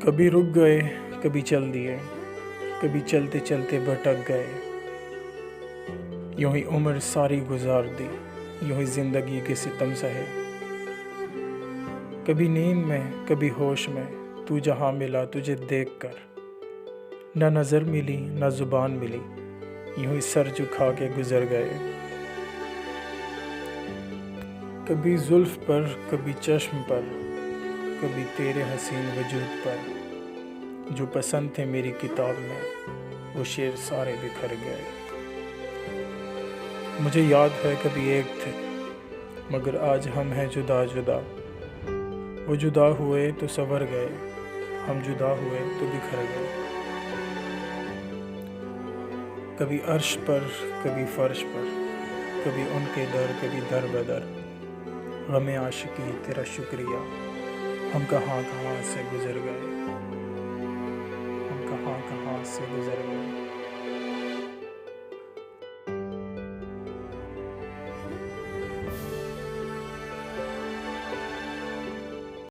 कभी रुक गए, कभी चल दिए, कभी चलते चलते भटक गए। यूं ही उम्र सारी गुजार दी, यूं ही जिंदगी के सितम सहे। कभी नींद में, कभी होश में, तू जहाँ मिला तुझे देख कर। न नज़र मिली न ज़ुबान मिली, यूं ही सर झुका के गुजर गए। कभी जुल्फ पर, कभी चश्म पर, कभी तेरे हसीन वजूद पर। जो पसंद थे मेरी किताब में, वो शेर सारे बिखर गए। मुझे याद है कभी एक थे, मगर आज हम हैं जुदा जुदा। वो जुदा हुए तो संवर गए, हम जुदा हुए तो बिखर गए। कभी अर्श पर, कभी फर्श पर, कभी उनके दर, कभी दर बदर। गमे आशिकी तेरा शुक्रिया, हम कहाँ कहाँ से गुजर गए, हम कहाँ कहाँ से गुजर गए।